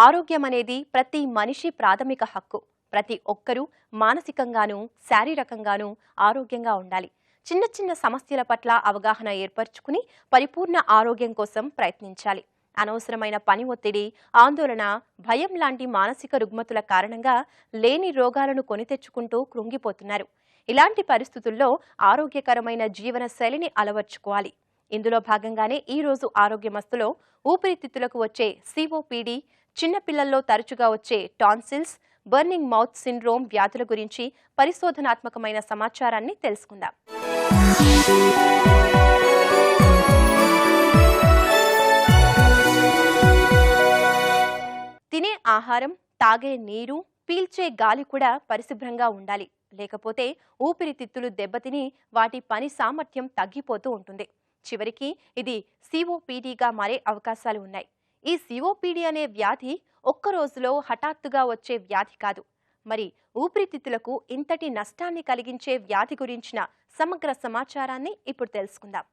ఆరోగ్యం అనేది ప్రతి మనిషి ప్రాథమిక హక్కు. ప్రతి ఒక్కరూ మానసికంగానూ శారీరకంగానూ ఆరోగ్యంగా ఉండాలి. చిన్న చిన్న సమస్యల పట్ల అవగాహన ఏర్పరచుకుని పరిపూర్ణ ఆరోగ్యం కోసం ప్రయత్నించాలి. అనవసరమైన పని ఒత్తిడి, ఆందోళన, భయం లాంటి మానసిక రుగ్మతుల కారణంగా లేని రోగాలను కొని తెచ్చుకుంటూ కృంగిపోతున్నారు. ఇలాంటి పరిస్థితుల్లో ఆరోగ్యకరమైన జీవన శైలిని అలవర్చుకోవాలి. ఇందులో భాగంగానే ఈ రోజు ఆరోగ్యమస్తులో ఊపిరితిత్తులకు వచ్చే సిఓపిడి, చిన్నపిల్లల్లో తరచుగా వచ్చే టాన్సిల్స్, బర్నింగ్ మౌత్ సిండ్రోమ్ వ్యాధుల గురించి పరిశోధనాత్మకమైన సమాచారాన్ని తెలుసుకుందాం. తినే ఆహారం, తాగే నీరు, పీల్చే గాలి కూడా పరిశుభ్రంగా ఉండాలి. లేకపోతే ఊపిరితిత్తులు దెబ్బతిని వాటి పని సామర్థ్యం తగ్గిపోతూ ఉంటుంది. చివరికి ఇది సిఓపిడిగా మారే అవకాశాలు ఉన్నాయి. ఈ సిఓపిడి అనే వ్యాధి ఒక్క రోజులో హఠాత్తుగా వచ్చే వ్యాధి కాదు. మరి ఊపిరితిత్తులకు ఇంతటి నష్టాన్ని కలిగించే వ్యాధి గురించిన సమగ్ర సమాచారాన్ని ఇప్పుడు తెలుసుకుందాం.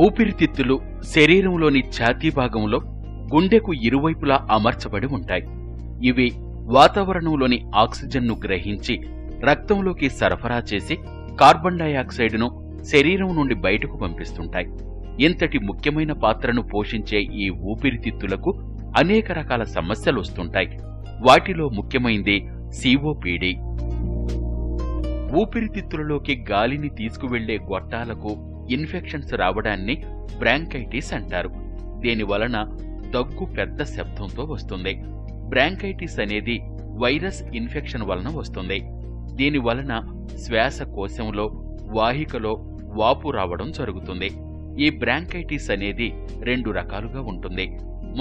ఊపిరితిత్తులు శరీరంలోని ఛాతీ భాగంలో గుండెకు ఇరువైపులా అమర్చబడి ఉంటాయి. ఇవి వాతావరణంలోని ఆక్సిజన్ను గ్రహించి రక్తంలోకి సరఫరా చేసి కార్బన్ డయాక్సైడ్ను శరీరం నుండి బయటకు పంపిస్తుంటాయి. ఇంతటి ముఖ్యమైన పాత్రను పోషించే ఈ ఊపిరితిత్తులకు అనేక రకాల సమస్యలు వస్తుంటాయి. వాటిలో ముఖ్యమైంది సిఓపిడి. ఊపిరితిత్తులలోకి గాలిని తీసుకువెళ్లే గొట్టాలకు ఇన్ఫెక్షన్స్ రావడాన్ని బ్రాంకైటిస్ అంటారు. దీనివలన దగ్గు పెద్ద శబ్దంతో వస్తుంది. బ్రాంకైటిస్ అనేది వైరస్ ఇన్ఫెక్షన్ వలన వస్తుంది. దీనివలన శ్వాసకోశంలో, వాహికలో వాపు రావడం జరుగుతుంది. ఈ బ్రాంకైటిస్ అనేది 2 రకాలుగా ఉంటుంది.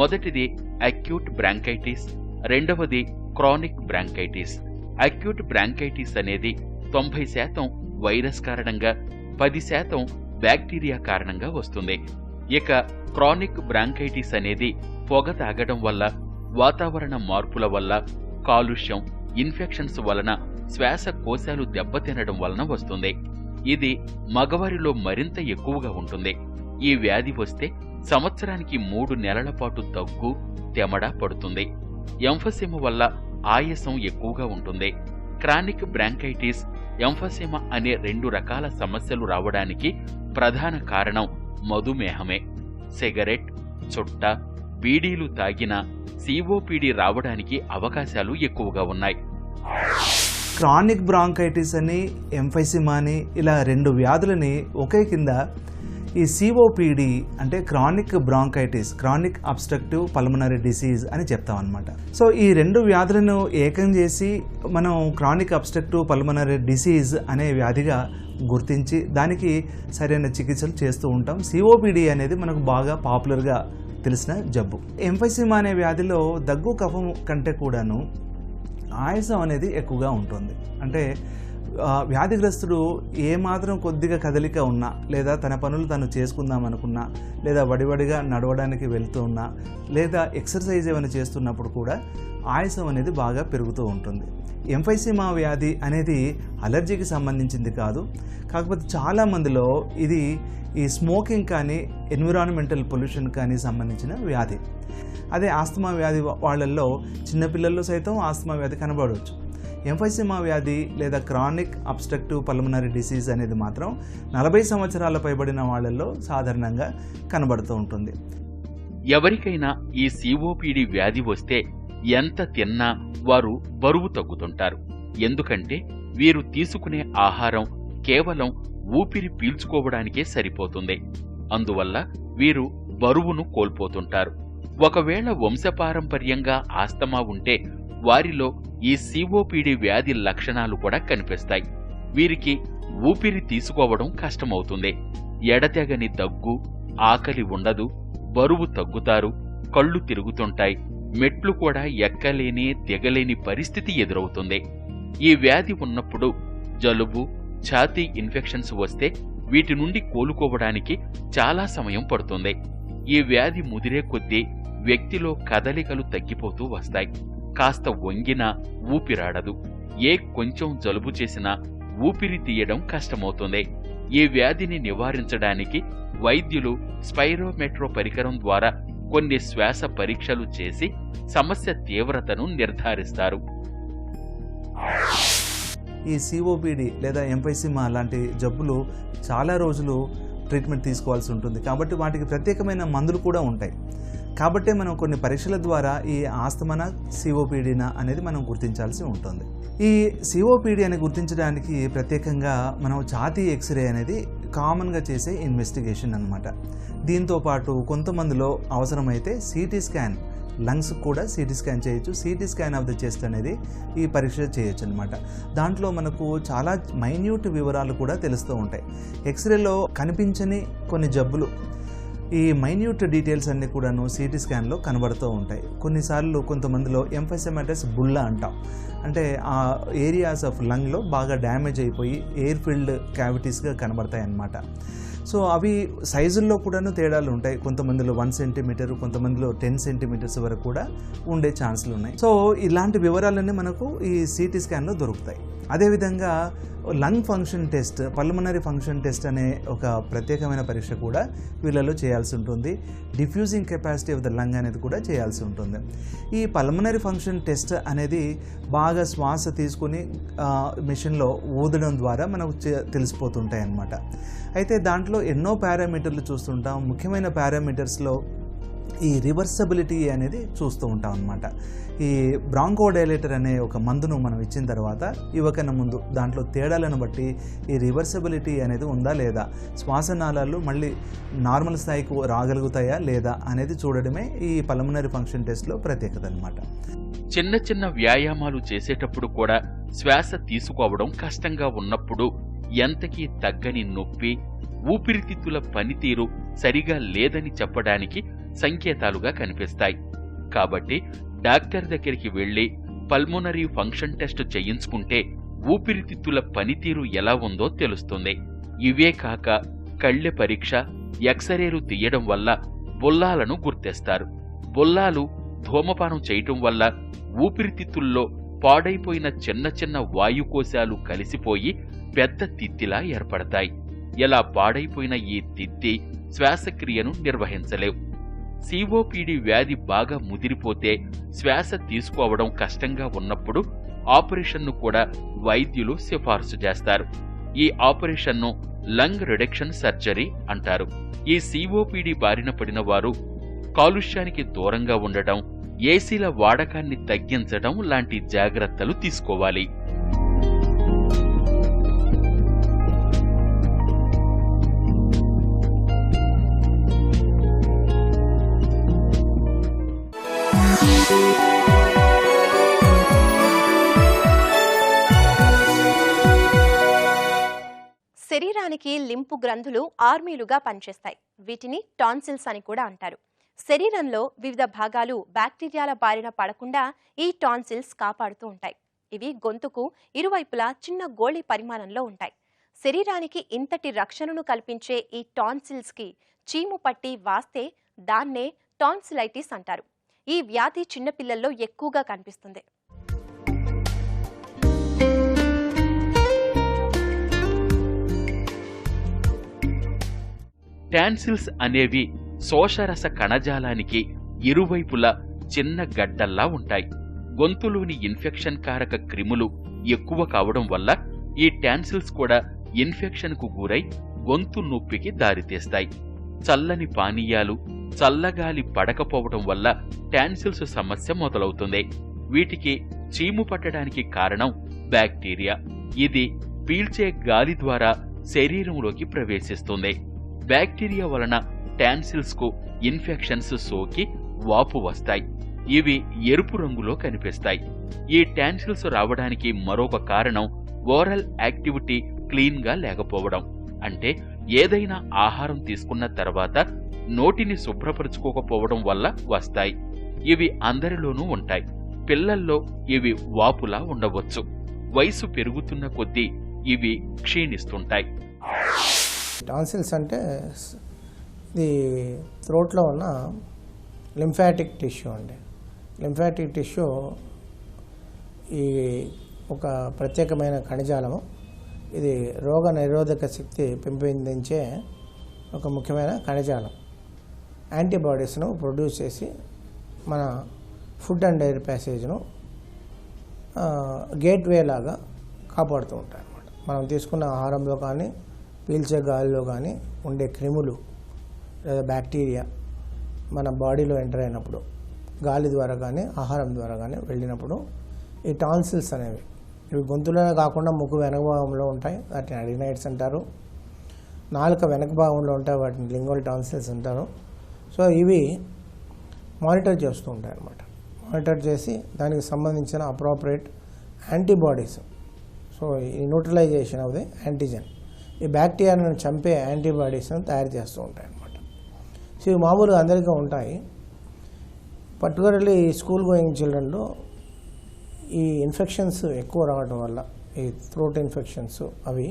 మొదటిది అక్యూట్ బ్రాంకైటిస్, రెండవది క్రానిక్ బ్రాంకైటిస్. అక్యూట్ బ్రాంకైటిస్ అనేది 90% వైరస్ కారణంగా, 10% బ్యాక్టీరియా కారణంగా వస్తుంది. ఇక క్రానిక్ బ్రాంకైటిస్ అనేది పొగ తాగడం వల్ల, వాతావరణ మార్పుల వల్ల, కాలుష్యం, ఇన్ఫెక్షన్స్ వలన శ్వాసకోశాలు దెబ్బతినడం వలన వస్తుంది. ఇది మగవారిలో మరింత ఎక్కువగా ఉంటుంది. ఈ వ్యాధి వస్తే సంవత్సరానికి 3 నెలల పాటు దగ్గు, తెమడ పడుతుంది. ఎంఫసిమ వల్ల ఆయాసం ఎక్కువగా ఉంటుంది. క్రానిక్ బ్రాంకైటిస్, ఎంఫసిమ అనే 2 రకాల సమస్యలు రావడానికి ప్రధాన కారణం మధుమేహమే. సిగరెట్, చుట్ట, బీడీలు తాగినా సిఓపిడి రావడానికి అవకాశాలు ఎక్కువగా ఉన్నాయి. క్రానిక్ బ్రాంకైటిస్ అని, ఎంఫైసిమా అని ఇలా 2 వ్యాధులని ఒకే కింద ఈ సిఓపిడి అంటే chronic bronchitis, chronic obstructive pulmonary disease అని చెప్తాం అనమాట. సో ఈ 2 వ్యాధులను ఏకం చేసి మనం క్రానిక్ అబ్స్ట్రక్టివ్ పల్మనరీ డిసీజ్ అనే వ్యాధిగా గుర్తించి దానికి సరైన చికిత్సలు చేస్తూ ఉంటాం. సిఓపిడి అనేది మనకు బాగా పాపులర్గా తెలిసిన జబ్బు. ఎంఫైసిమా అనే వ్యాధిలో దగ్గు, కఫం కంటే కూడాను ఆయాసం అనేది ఎక్కువగా ఉంటుంది. అంటే వ్యాధిగ్రస్తుడు ఏమాత్రం కొద్దిగా కదలిక ఉన్నా, లేదా తన పనులు తను చేసుకుందాం అనుకున్నా, లేదా వడివడిగా నడవడానికి వెళ్తూ ఉన్నా, లేదా ఎక్సర్సైజ్ ఏమైనా చేస్తున్నప్పుడు కూడా ఆయాసం అనేది బాగా పెరుగుతూ ఉంటుంది. ఎంఫైసిమా వ్యాధి అనేది అలర్జీకి సంబంధించింది కాదు. కాకపోతే చాలామందిలో ఇది ఈ స్మోకింగ్ కానీ, ఎన్విరాన్మెంటల్ పొల్యూషన్ కానీ సంబంధించిన వ్యాధి. అదే ఆస్తమా వ్యాధి వాళ్ళల్లో, చిన్నపిల్లల్లో సైతం ఆస్తమా వ్యాధి కనబడవచ్చు. ఎంఫైసిమా వ్యాధి లేదా క్రానిక్ అబ్స్ట్రక్టివ్ పల్మనరీ డిసీజ్ అనేది మాత్రం 40 సంవత్సరాల పైబడిన వాళ్ళల్లో సాధారణంగా కనబడుతూ ఉంటుంది. ఎవరికైనా ఈ సిఓపిడి వ్యాధి వస్తే ఎంత తిన్నా వారు బరువు తగ్గుతుంటారు. ఎందుకంటే వీరు తీసుకునే ఆహారం కేవలం ఊపిరి పీల్చుకోవడానికే సరిపోతుంది. అందువల్ల వీరు బరువును కోల్పోతుంటారు. ఒకవేళ వంశపారంపర్యంగా ఆస్తమా ఉంటే వారిలో ఈ సిఓపిడి వ్యాధి లక్షణాలు కూడా కనిపిస్తాయి. వీరికి ఊపిరి తీసుకోవడం కష్టమవుతుంది. ఎడతెగని దగ్గు, ఆకలి ఉండదు, బరువు తగ్గుతారు, కళ్ళు తిరుగుతుంటాయి, మెట్లు కూడా ఎక్కలేని, దిగలేని పరిస్థితి ఎదురవుతుంది. ఈ వ్యాధి ఉన్నప్పుడు జలుబు, ఛాతీ ఇన్ఫెక్షన్స్ వస్తే వీటి నుండి కోలుకోవడానికి చాలా సమయం పడుతుంది. ఈ వ్యాధి ముదిరే కొద్దీ వ్యక్తిలో కదలికలు తగ్గిపోతూ వస్తాయి. కాస్త వంగినా ఊపిరాడదు. కొంచెం జలుబు చేసినా ఊపిరి తీయడం కష్టమవుతుంది. ఈ వ్యాధిని నివారించడానికి వైద్యులు స్పైరోమెట్రో పరికరం ద్వారా కొన్ని శ్వాస పరీక్షలు చేసి సమస్య తీవ్రతను నిర్ధారిస్తారు. ఈ సిఓపిడి లేదా ఎంఫైసిమా లాంటి జబ్బులు చాలా రోజులు ట్రీట్మెంట్ తీసుకోవాల్సి ఉంటుంది. కాబట్టి వాటికి ప్రత్యేకమైన మందులు కూడా ఉంటాయి. కాబట్టే మనం కొన్ని పరీక్షల ద్వారా ఈ ఆస్తమానా సిఓపిడినా అనేది మనం గుర్తించాల్సి ఉంటుంది. ఈ సిఓపిడి అని గుర్తించడానికి ప్రత్యేకంగా మనం ఛాతీ ఎక్స్రే అనేది కామన్గా చేసే ఇన్వెస్టిగేషన్ అన్నమాట. దీంతో పాటు కొంతమందిలో అవసరమైతే సిటీ స్కాన్, లంగ్స్ కూడా సిటీ స్కాన్ చేయొచ్చు. CT scan of the chest అనేది ఈ పరీక్ష చేయొచ్చు అనమాట. దాంట్లో మనకు చాలా మైన్యూట్ వివరాలు కూడా తెలుస్తూ ఉంటాయి. ఎక్స్రేలో కనిపించని కొన్ని జబ్బులు, ఈ మైన్యూట్ డీటెయిల్స్ అన్నీ కూడాను సిటీ స్కాన్లో కనబడుతూ ఉంటాయి. కొన్నిసార్లు కొంతమందిలో ఎంఫైసెమాటస్ బుల్లా అంటాం, అంటే ఆ ఏరియాస్ ఆఫ్ లంగ్లో బాగా డ్యామేజ్ అయిపోయి ఎయిర్ ఫిల్డ్ క్యావిటీస్గా కనబడతాయి అన్నమాట. సో అవి సైజుల్లో కూడాను తేడాలు ఉంటాయి. కొంతమందిలో 1 సెంటీమీటర్, కొంతమందిలో 10 సెంటీమీటర్స్ వరకు కూడా ఉండే ఛాన్సులు ఉన్నాయి. సో ఇలాంటి వివరాలన్నీ మనకు ఈ సిటీ స్కాన్లో దొరుకుతాయి. అదేవిధంగా lung function test, pulmonary function test అనే ఒక ప్రత్యేకమైన పరీక్ష కూడా వీళ్ళలో చేయాల్సి ఉంటుంది. Diffusing capacity of the lung అనేది కూడా చేయాల్సి ఉంటుంది. ఈ పల్మనరీ ఫంక్షన్ టెస్ట్ అనేది బాగా శ్వాస తీసుకుని మిషన్లో ఊదడం ద్వారా మనకు తెలిసిపోతుంటాయి అన్నమాట. అయితే దాంట్లో ఎన్నో పారామీటర్లు చూస్తుంటాం. ముఖ్యమైన పారామీటర్స్లో ఈ రివర్సబిలిటీ అనేది చూస్తూ ఉంటాం అన్నమాట. ఈ బ్రాంకోడైలేటర్ అనే ఒక మందును మనం ఇచ్చిన తర్వాత ఇవ్వకన్నా ముందు దాంట్లో తేడాలను బట్టి ఈ రివర్సబిలిటీ అనేది ఉందా లేదా, శ్వాసనాళాలు మళ్ళీ నార్మల్ స్థాయికి రాగలుగుతాయా లేదా అనేది చూడడమే ఈ పల్మనరీ ఫంక్షన్ టెస్ట్లో ప్రత్యేకత అన్నమాట. చిన్న చిన్న వ్యాయామాలు చేసేటప్పుడు కూడా శ్వాస తీసుకోవడం కష్టంగా ఉన్నప్పుడు ఎంతకీ తగ్గని నొప్పి, ఊపిరితిత్తుల పనితీరు సరిగా లేదని చెప్పడానికి సంకేతాలుగా కనిపిస్తాయి. కాబట్టి డాక్టర్ దగ్గరికి వెళ్లి పల్మోనరీ ఫంక్షన్ టెస్ట్ చేయించుకుంటే ఊపిరితిత్తుల పనితీరు ఎలా ఉందో తెలుస్తుంది. ఇవే కాక కళ్ళె పరీక్ష, ఎక్సరేలు తీయడం వల్ల బొల్లాలను గుర్తిస్తారు. బొల్లాలు ధూమపానం చేయటం వల్ల ఊపిరితిత్తుల్లో పాడైపోయిన చిన్న చిన్న వాయుకోశాలు కలిసిపోయి పెద్ద తిత్తిలా ఏర్పడతాయి. ఇలా పాడైపోయిన ఈ తిత్తి శ్వాసక్రియను నిర్వహించలేవు. సిఓపిడి వ్యాధి బాగా ముదిరిపోతే శ్వాస తీసుకోవడం కష్టంగా ఉన్నప్పుడు ఆపరేషన్ను కూడా వైద్యులు సిఫార్సు చేస్తారు. ఈ ఆపరేషన్ను లంగ్ రిడక్షన్ సర్జరీ అంటారు. ఈ సిఓపిడి బారిన పడిన వారు కాలుష్యానికి దూరంగా ఉండటం, ఏసీల వాడకాన్ని తగ్గించడం లాంటి జాగ్రత్తలు తీసుకోవాలి. శరీరానికి లింపు గ్రంథులు ఆర్మీలుగా పనిచేస్తాయి. వీటిని టాన్సిల్స్ అని కూడా అంటారు. శరీరంలో వివిధ భాగాలు బ్యాక్టీరియాల బారిన పడకుండా ఈ టాన్సిల్స్ కాపాడుతూ ఉంటాయి. ఇవి గొంతుకు ఇరువైపులా చిన్న గోళీ పరిమాణంలో ఉంటాయి. శరీరానికి ఇంతటి రక్షణను కల్పించే ఈ టాన్సిల్స్ కి చీము పట్టి వాస్తే దాన్నే టాన్సిలైటిస్ అంటారు. ఈ వ్యాధి చిన్నపిల్లల్లో ఎక్కువగా కనిపిస్తుంది. టాన్సిల్స్ అనేవి శోషరస కణజాలానికి ఇరువైపులా చిన్న గడ్డల్లా ఉంటాయి. గొంతులోని ఇన్ఫెక్షన్ కారక క్రిములు ఎక్కువ కావడం వల్ల ఈ టాన్సిల్స్ కూడా ఇన్ఫెక్షన్కు గురై గొంతు నొప్పికి దారితీస్తాయి. చల్లని పానీయాలు, చల్లగాలి పడకపోవడం వల్ల టాన్సిల్స్ సమస్య మొదలవుతుంది. వీటికి చీము పట్టడానికి కారణం బ్యాక్టీరియా. ఇది పీల్చే గాలి ద్వారా శరీరంలోకి ప్రవేశిస్తుంది. బ్యాక్టీరియా వలన టాన్సిల్స్ కు ఇన్ఫెక్షన్స్ సోకి వాపు వస్తాయి. ఇవి ఎరుపు రంగులో కనిపిస్తాయి. ఈ టాన్సిల్స్ రావడానికి మరొక కారణం ఓరల్ యాక్టివిటీ క్లీన్ గా లేకపోవడం. అంటే ఏదైనా ఆహారం తీసుకున్న తర్వాత నోటిని శుభ్రపరుచుకోకపోవడం వల్ల వస్తాయి. ఇవి అందరిలోనూ ఉంటాయి. పిల్లల్లో ఇవి వాపులా ఉండవచ్చు. వయసు పెరుగుతున్న కొద్దీ ఇవి క్షీణిస్తుంటాయి. టాన్సిల్స్ అంటే ఇది థ్రోట్లో ఉన్న లింఫాటిక్ టిష్యూ అండి. లింఫాటిక్ టిష్యూ ఈ ఒక ప్రత్యేకమైన కణజాలము. ఇది రోగ నిరోధక శక్తి పెంపొందించే ఒక ముఖ్యమైన కణజాలం. యాంటీబాడీస్ను ప్రొడ్యూస్ చేసి మన ఫుడ్ అండ్ ఎయిర్ ప్యాసేజ్ను గేట్వే లాగా కాపాడుతూ ఉంటాయి అన్నమాట. మనం తీసుకున్న ఆహారంలో కానీ పీల్చే గాలిలో కానీ ఉండే క్రిములు లేదా బ్యాక్టీరియా మన బాడీలో ఎంటర్ అయినప్పుడు గాలి ద్వారా కానీ ఆహారం ద్వారా కానీ వెళ్ళినప్పుడు ఈ టాన్సిల్స్ అనేవి ఇవి గొంతులోనే కాకుండా ముక్కు వెనక భాగంలో ఉంటాయి, వాటిని అడినైడ్స్ అంటారు. నాలుక వెనక భాగంలో ఉంటాయి, వాటిని లింగోల్ టాన్సిల్స్ అంటారు. సో ఇవి మానిటర్ చేస్తూ ఉంటాయి అన్నమాట. మానిటర్ చేసి దానికి సంబంధించిన అప్రోప్రియేట్ యాంటీబాడీస్, సో ఈ న్యూట్రలైజేషన్ ఆఫ్ ది యాంటీజెన్, ఈ బ్యాక్టీరియాను చంపే యాంటీబాడీస్ను తయారు చేస్తూ ఉంటాయి అన్నమాట. సో ఇవి మామూలుగా అందరికీ ఉంటాయి. పర్టికులర్లీ స్కూల్ గోయింగ్ చిల్డ్రన్లో ఈ ఇన్ఫెక్షన్స్ ఎక్కువ రావడం వల్ల, ఈ థ్రోట్ ఇన్ఫెక్షన్స్ అవి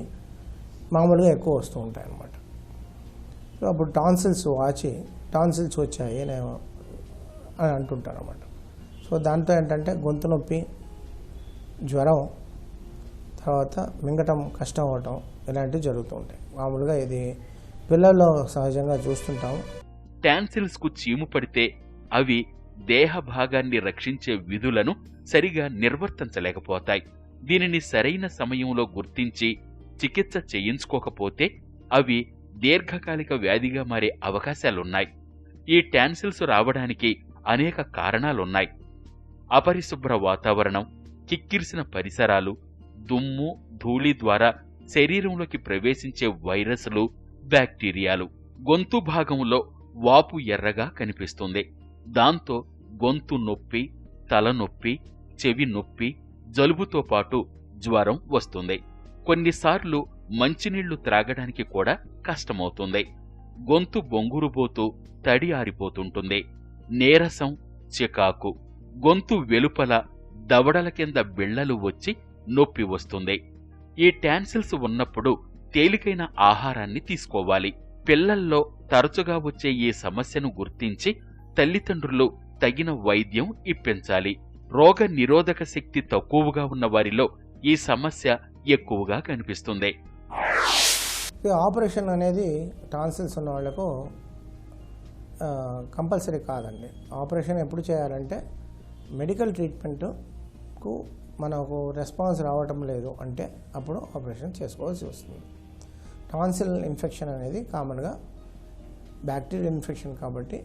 మామూలుగా ఎక్కువ వస్తూ ఉంటాయి అన్నమాట. సో అప్పుడు టాన్సిల్స్ వచ్చాయి అని అంటుంటారు అన్నమాట. సో దాంతో ఏంటంటే గొంతు నొప్పి, జ్వరం, తర్వాత మింగటం కష్టం అవ్వటం ఇలాంటివి జరుగుతూ ఉంటాయి. మామూలుగా ఇది పిల్లల్లో సహజంగా చూస్తుంటాము. టాన్సిల్స్ కు చీము పడితే అవి దేహ భాగాన్ని రక్షించే విధులను సరిగా నిర్వర్తించలేకపోతాయి. దీనిని సరైన సమయంలో గుర్తించి చికిత్స చేయించుకోకపోతే అవి దీర్ఘకాలిక వ్యాధిగా మారే అవకాశాలున్నాయి. ఈ టాన్సిల్స్ రావడానికి అనేక కారణాలున్నాయి. అపరిశుభ్ర వాతావరణం, కిక్కిరిసిన పరిసరాలు, దుమ్ము, ధూళి ద్వారా శరీరంలోకి ప్రవేశించే వైరస్లు, బ్యాక్టీరియాలు. గొంతు భాగంలో వాపు ఎర్రగా కనిపిస్తుంది. దాంతో గొంతు నొప్పి, తలనొప్పి, చెవి నొప్పి, జలుబుతో పాటు జ్వరం వస్తుంది. కొన్నిసార్లు మంచినీళ్లు త్రాగడానికి కూడా కష్టమవుతుంది. గొంతు బొంగురుబోతూ తడి ఆరిపోతుంటుంది. నీరసం, చికాకు, గొంతు వెలుపల దవడల కింద బిళ్లలు వచ్చి నొప్పి వస్తుంది. ఈ టాన్సిల్స్ ఉన్నప్పుడు తేలికైన ఆహారాన్ని తీసుకోవాలి. పిల్లల్లో తరచుగా వచ్చే ఈ సమస్యను గుర్తించి తల్లిదండ్రులు తగిన వైద్యం ఇప్పించాలి. రోగ నిరోధక శక్తి తక్కువగా ఉన్న వారిలో ఈ సమస్య ఎక్కువగా కనిపిస్తుంది. ఆపరేషన్ అనేది టాన్సిల్స్ ఉన్న వాళ్ళకు కంపల్సరీ కాదండి. ఆపరేషన్ ఎప్పుడు చేయాలంటే మెడికల్ ట్రీట్మెంట్కు మనకు రెస్పాన్స్ రావటం లేదు అంటే అప్పుడు ఆపరేషన్ చేసుకోవాల్సి వస్తుంది. టాన్సిల్ ఇన్ఫెక్షన్ అనేది కామన్గా బ్యాక్టీరియల్ ఇన్ఫెక్షన్ కాబట్టి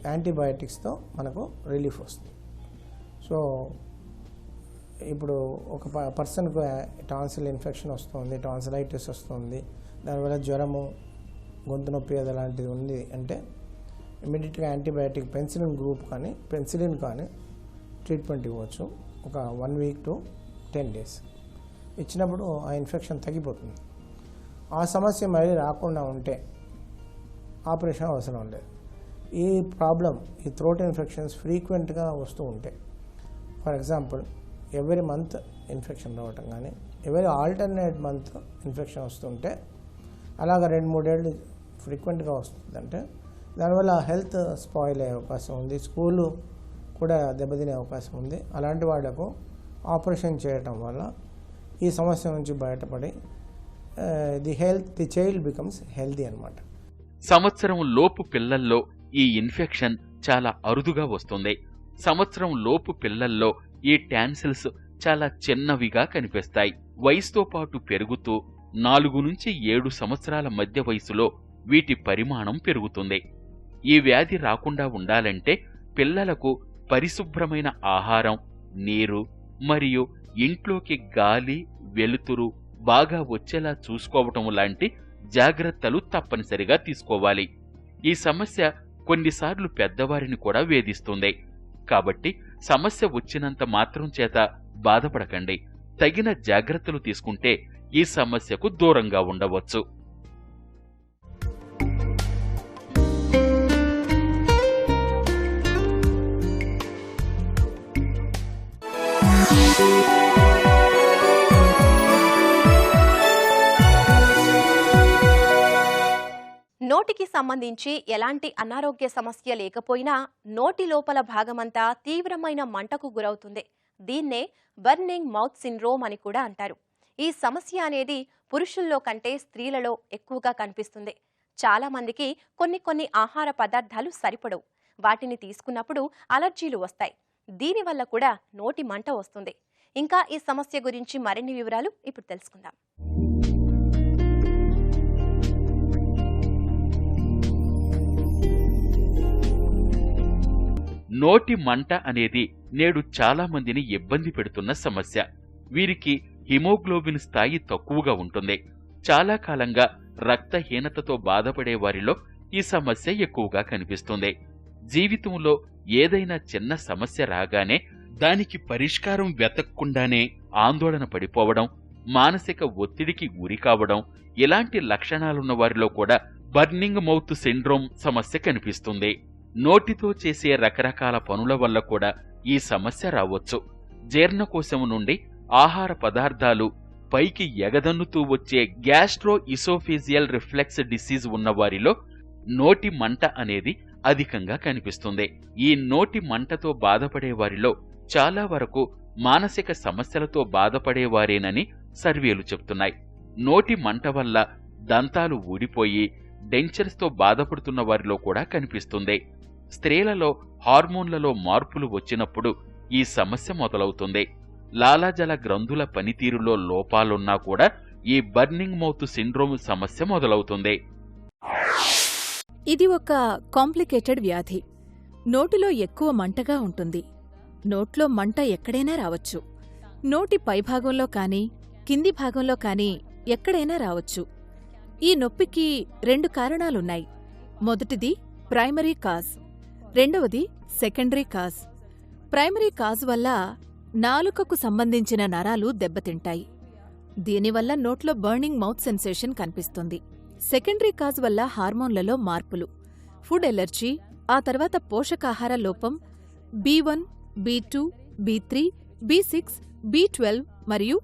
యాంటీబయాటిక్స్తో మనకు రిలీఫ్ వస్తుంది. సో ఇప్పుడు ఒక పర్సన్కు టాన్సిల్ ఇన్ఫెక్షన్ వస్తుంది, టాన్సిలైటిస్ వస్తుంది, దానివల్ల జ్వరము, గొంతు నొప్పి అలాంటిది ఉంది అంటే ఇమీడియట్గా యాంటీబయాటిక్ పెన్సిలిన్ కానీ ట్రీట్మెంట్ ఇవ్వచ్చు. ఒక 1 వీక్ to 10 days ఇచ్చినప్పుడు ఆ ఇన్ఫెక్షన్ తగ్గిపోతుంది. ఆ సమస్య మళ్ళీ రాకుండా ఉంటే ఆపరేషన్ అవసరం లేదు. ఈ ప్రాబ్లం, ఈ థ్రోట్ ఇన్ఫెక్షన్స్ ఫ్రీక్వెంట్గా వస్తూ ఉంటాయి. For example every month infection రావటం కానీ ఎవరీ ఆల్టర్నేట్ మంత్ ఇన్ఫెక్షన్ వస్తుంటే అలాగా 2-3 ఏళ్ళు ఫ్రీక్వెంట్గా వస్తుందంటే దానివల్ల హెల్త్ స్పాయిల్ అయ్యే అవకాశం ఉంది, స్కూలు కూడా దెబ్బతినే అవకాశం ఉంది. అలాంటి వాళ్లకు ఆపరేషన్ చేయటం వల్ల ఈ సమస్య నుంచి బయటపడి ది చైల్డ్ బికమ్స్ హెల్తీ అన్నమాట. సంవత్సరం లోపు పిల్లల్లో ఈ ఇన్ఫెక్షన్ చాలా అరుదుగా వస్తుంది. సంవత్సరం లోపు పిల్లల్లో ఈ టాన్సిల్స్ చాలా చిన్నవిగా కనిపిస్తాయి. వయసుతో పాటు పెరుగుతూ 4 నుంచి 7 సంవత్సరాల మధ్య వయసులో వీటి పరిమాణం పెరుగుతుంది. ఈ వ్యాధి రాకుండా ఉండాలంటే పిల్లలకు పరిశుభ్రమైన ఆహారం, నీరు మరియు ఇంట్లోకి గాలి, వెలుతురు బాగా వచ్చేలా చూసుకోవటం లాంటి జాగ్రత్తలు తప్పనిసరిగా తీసుకోవాలి. ఈ సమస్య కొన్నిసార్లు పెద్దవారిని కూడా వేధిస్తుంది. కాబట్టి సమస్య వచ్చినంత మాత్రం చేత బాధపడకండి. తగిన జాగ్రత్తలు తీసుకుంటే ఈ సమస్యకు దూరంగా ఉండవచ్చు. నోటికి సంబంధించి ఎలాంటి అనారోగ్య సమస్య లేకపోయినా నోటి లోపల భాగమంతా తీవ్రమైన మంటకు గురవుతుంది. దీన్నే బర్నింగ్ మౌత్ సిండ్రోమ్ అని కూడా అంటారు. ఈ సమస్య అనేది పురుషుల్లో కంటే స్త్రీలలో ఎక్కువగా కనిపిస్తుంది. చాలా మందికి కొన్ని ఆహార పదార్థాలు సరిపడవు. వాటిని తీసుకున్నప్పుడు అలర్జీలు వస్తాయి. దీనివల్ల కూడా నోటి మంట వస్తుంది. ఇంకా ఈ సమస్య గురించి మరిన్ని వివరాలు ఇప్పుడు తెలుసుకుందాం. నోటి మంట అనేది నేడు చాలా మందిని ఇబ్బంది పెడుతున్న సమస్య. వీరికి హిమోగ్లోబిన్ స్థాయి తక్కువగా ఉంటుంది. చాలా కాలంగా రక్తహీనతతో బాధపడే వారిలో ఈ సమస్య ఎక్కువగా కనిపిస్తుంది. జీవితంలో ఏదైనా చిన్న సమస్య రాగానే దానికి పరిష్కారం వెతక్కుండానే ఆందోళన పడిపోవడం, మానసిక ఒత్తిడికి గురి కావడం, ఇలాంటి లక్షణాలున్న వారిలో కూడా బర్నింగ్ మౌత్ సిండ్రోమ్ సమస్య కనిపిస్తుంది. నోటితో చేసే రకరకాల పనుల వల్ల కూడా ఈ సమస్య రావచ్చు. జీర్ణకోశం నుండి ఆహార పదార్థాలు పైకి ఎగదన్నుతూ వచ్చే గ్యాస్ట్రో ఇసోఫేజియల్ రిఫ్లెక్స్ డిసీజ్ ఉన్నవారిలో నోటి మంట అనేది అధికంగా కనిపిస్తుంది. ఈ నోటి మంటతో బాధపడే వారిలో చాలా వరకు మానసిక సమస్యలతో బాధపడేవారేనని సర్వేలు చెప్తున్నాయి. నోటి మంట వల్ల దంతాలు ఊడిపోయి డెంచర్స్తో బాధపడుతున్న వారిలో కూడా కనిపిస్తుంది. స్త్రీలలో హార్మోన్లలో మార్పులు వచ్చినప్పుడు ఈ సమస్య మొదలవుతుంది. లాలాజల గ్రంథుల పనితీరులో లోపాలున్నా కూడా ఈ బర్నింగ్ మౌత్ సిండ్రోమ్ సమస్య మొదలవుతుంది. ఇది ఒక కాంప్లికేటెడ్ వ్యాధి. నోటిలో ఎక్కువ మంటగా ఉంటుంది. నోట్లో మంట ఎక్కడైనా రావచ్చు. నోటి పైభాగంలో కానీ కింది భాగంలో కానీ ఎక్కడైనా రావచ్చు. ఈ నొప్పికి 2 కారణాలున్నాయి. మొదటిది ప్రైమరీ కాజ్, రెండవది సెకండరీ కాజ్. ప్రైమరీ కాజ్ వల్ల నాలుకకు సంబంధించిన నరాలు దెబ్బతింటాయి. దీనివల్ల నోట్లో బర్నింగ్ మౌత్ సెన్సేషన్ కనిపిస్తుంది. సెకండరీ కాజ్ వల్ల హార్మోన్లలో మార్పులు, ఫుడ్ ఎలర్జీ, ఆ తర్వాత పోషకాహార లోపం, B1, B2, B3, B6, B12 మరియు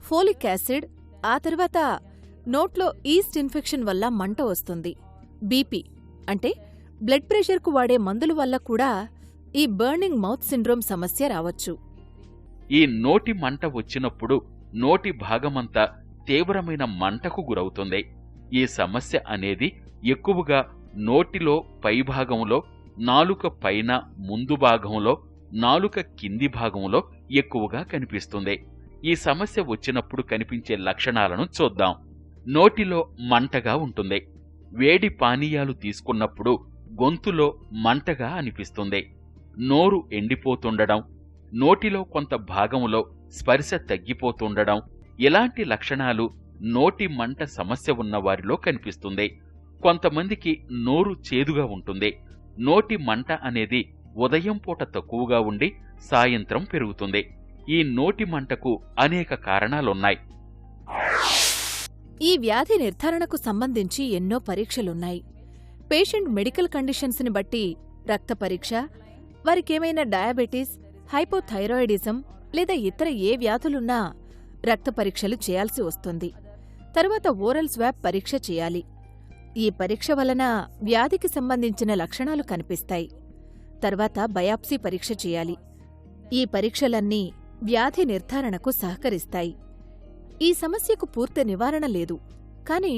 ఫోలిక్ యాసిడ్, ఆ తర్వాత నోట్లో ఈస్ట్ ఇన్ఫెక్షన్ వల్ల మంట వస్తుంది. బీపీ అంటే బ్లడ్ ప్రెషర్కు వాడే మందుల వల్ల కూడా ఈ బర్నింగ్ మౌత్ సిండ్రోమ్ సమస్య రావచ్చు. ఈ నోటి మంట వచ్చినప్పుడు నోటి భాగమంతా తీవ్రమైన మంటకు గురవుతుంది. ఈ సమస్య అనేది ఎక్కువగా నోటిలో పైభాగంలో, నాలుక పైన ముందు భాగంలో, నాలుక కింది భాగంలో ఎక్కువగా కనిపిస్తుంది. ఈ సమస్య వచ్చినప్పుడు కనిపించే లక్షణాలను చూద్దాం. నోటిలో మంటగా ఉంటుంది. వేడి పానీయాలు తీసుకున్నప్పుడు గొంతులో మంటగా అనిపిస్తుంది. నోరు ఎండిపోతుండడం, నోటిలో కొంత భాగంలో స్పర్శ తగ్గిపోతుండడం, ఇలాంటి లక్షణాలు నోటి మంట సమస్య ఉన్నవారిలో కనిపిస్తుంది. కొంతమందికి నోరు చేదుగా ఉంటుంది. నోటి మంట అనేది ఉదయం పూట తక్కువగా ఉండి సాయంత్రం పెరుగుతుంది. ఈ నోటి మంటకు అనేక కారణాలున్నాయి. ఈ వ్యాధి నిర్ధారణకు సంబంధించి ఎన్నో పరీక్షలున్నాయి. పేషెంట్ మెడికల్ కండిషన్స్ని బట్టి రక్త పరీక్ష, వారికేమైనా డయాబెటీస్, హైపోథైరాయిడిజం లేదా ఇతర ఏ వ్యాధులున్నా రక్త పరీక్షలు చేయాల్సి వస్తుంది. తరువాత ఓరల్ స్వాబ్ పరీక్ష చేయాలి. ఈ పరీక్ష వలన వ్యాధికి సంబంధించిన లక్షణాలు కనిపిస్తాయి. తర్వాత బయాప్సీ పరీక్ష చేయాలి. ఈ పరీక్షలన్నీ వ్యాధి నిర్ధారణకు సహకరిస్తాయి. ఈ సమస్యకు పూర్తి నివారణ లేదు, కానీ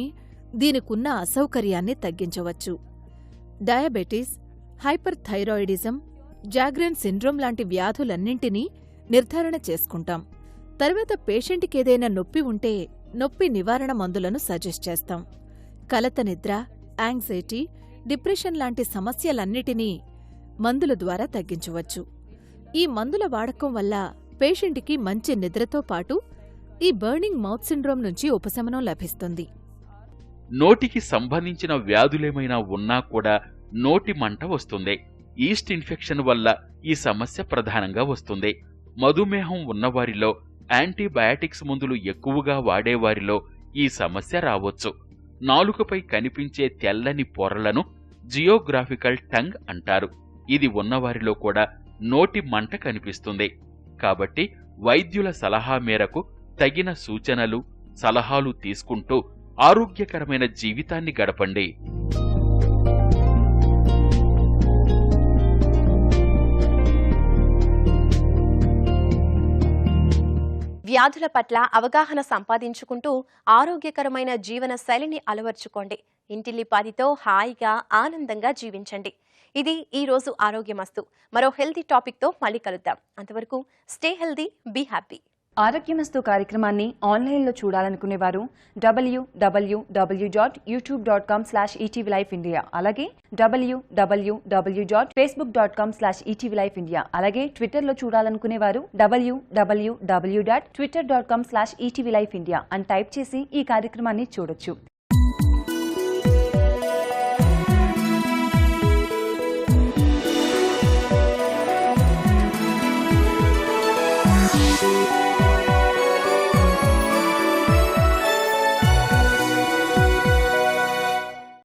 దీనికున్న అసౌకర్యాన్ని తగ్గించవచ్చు. డయాబెటీస్, హైపర్ థైరాయిడిజం, జాగ్రెన్ సిండ్రోమ్ లాంటి వ్యాధులన్నింటినీ నిర్ధారణ చేసుకుంటాం. తర్వాత పేషెంట్కేదైనా నొప్పి ఉంటే నొప్పి నివారణ మందులను సజెస్ట్ చేస్తాం. కలత నిద్ర, యాంగ్జైటీ, డిప్రెషన్ లాంటి సమస్యలన్నిటినీ మందుల ద్వారా తగ్గించవచ్చు. ఈ మందుల వాడకం వల్ల పేషెంట్కి మంచి నిద్రతో పాటు ఈ బర్నింగ్ మౌత్ సిండ్రోమ్ నుంచి ఉపశమనం లభిస్తుంది. నోటికి సంబంధించిన వ్యాధులేమైనా ఉన్నా కూడా నోటి మంట వస్తుంది. ఈస్ట్ ఇన్ఫెక్షన్ వల్ల ఈ సమస్య ప్రధానంగా వస్తుంది. మధుమేహం ఉన్నవారిలో, యాంటీబయాటిక్స్ మందులు ఎక్కువగా వాడేవారిలో ఈ సమస్య రావచ్చు. నాలుకపై కనిపించే తెల్లని పొరలను జియోగ్రాఫికల్ టంగ్ అంటారు. ఇది ఉన్నవారిలో కూడా నోటి మంట కనిపిస్తుంది. కాబట్టి వైద్యుల సలహా మేరకు తగిన సూచనలు, సలహాలు తీసుకుంటూ ఆరోగ్యకరమైన జీవితాన్ని గడపండి. వ్యాధుల పట్ల అవగాహన సంపాదించుకుంటూ ఆరోగ్యకరమైన జీవన శైలిని అలవర్చుకోండి. ఇంటిల్లిపాదితో హాయిగా ఆనందంగా జీవించండి. ఇది ఈ రోజు ఆరోగ్యమస్తు. మరో హెల్తీ టాపిక్తో మళ్ళీ కలుద్దాం. అంతవరకు స్టే హెల్తీ, బీ హ్యాపీ. ఆరోగ్యమస్తు కార్యక్రమాన్ని ఆన్లైన్లో చూడాలనుకునేవారు www.youtube.com/etvlifeindia, అలాగే www.facebook.com/etvlifeindia, అలాగే ట్విట్టర్లో చూడాలనుకునేవారు www.twitter.com/etvlifeindia అని టైప్ చేసి ఈ కార్యక్రమాన్ని చూడొచ్చు.